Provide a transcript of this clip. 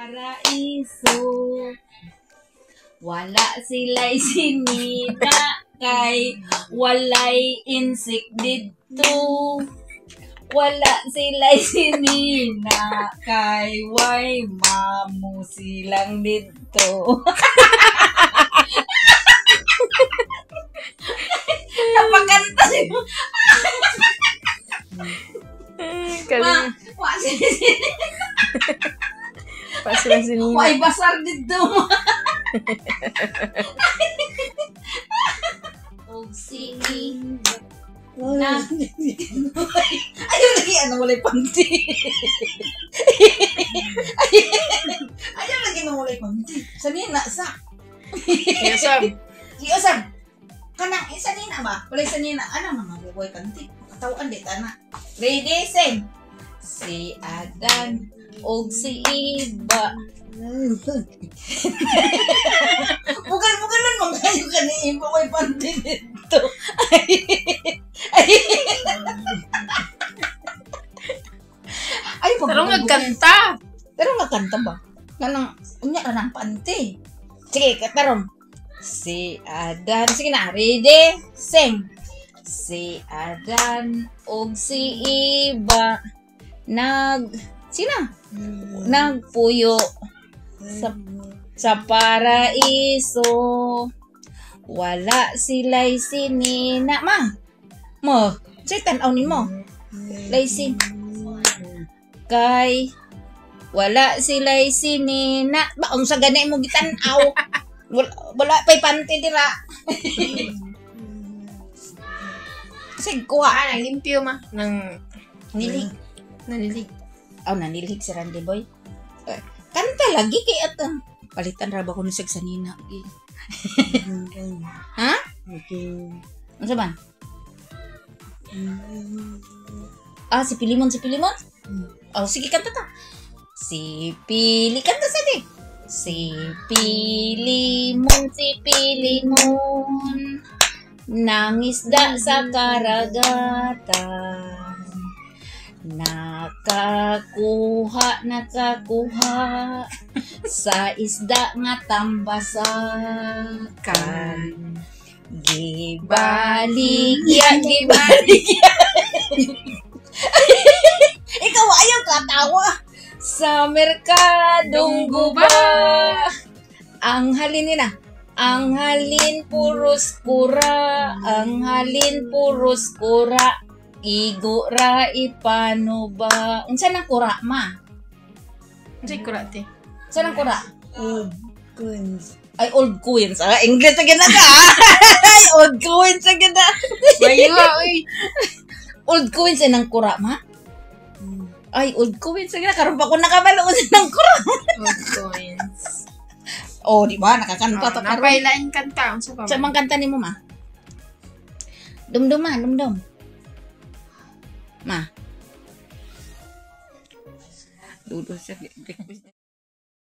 paraiso. Wala sila'y sinina kay walay insik dito. Wala sila'y sinina kay way mamu silang dito. Napakanta siya. Wa silang sinina. Way basar dito. Og sige na. Ayaw lagi, ano walay panty. Ayaw lagi na walay panty. Sanina, sa. Iyosam. Kanang, sanina ba? Walay sanina. Ano mga walay panty? Katawan di na. Ready, sing. Si Adan og si Iba. Bukan nun mangkayo ka ni Iba way panty dito. Ay, pero nagkanta. Pero nagkanta ba? Kanang, unya ka ng panty. Sige, katarong. Si Adan, sige na, ready, sing. Si Adan og si Iba nagpuyo sa paraiso. Wala sila'y sinina. Mo, say tanaw ni mo. Laysin. Kay wala sila'y sinina. Baong sa ganay mo gitanaw. Wala pa'y panty dira. Sige, kuha. Limpyo ma. Nilig. Nanilig. Nanilig si Randy Boy. Kanta lagi kay atang palitan ra ba ko ni sanina. Ha? Okay. Ano man? Si Pilimon. Sige, kanta ta. Si Pili, kanta sa di. Si Pilimon. Nangisda sa karagatan. Nakakuha sa isda nga tambasakan. Gibaligya. Ikaw ayaw katawa. Sa merkadong guba. Ang halin nila. Ang halin puros kura. Igo ra ipano ba? Unsa nang kura ma? Unsay kurate? Unsa nang kura? Old coins. Ay, old coins. English na gina ka. Ay, old coins na gina. Bayo oy. Old coins nang kura ma? Ay, old coins na gina. Karon pa ko nakabalo unsa nang kura. Old coins. Di ba nakakanta to karon. Napailain kanta unsa pa? Sa mang kanta nimo ma? Dumdum. Ma. Dudo siya.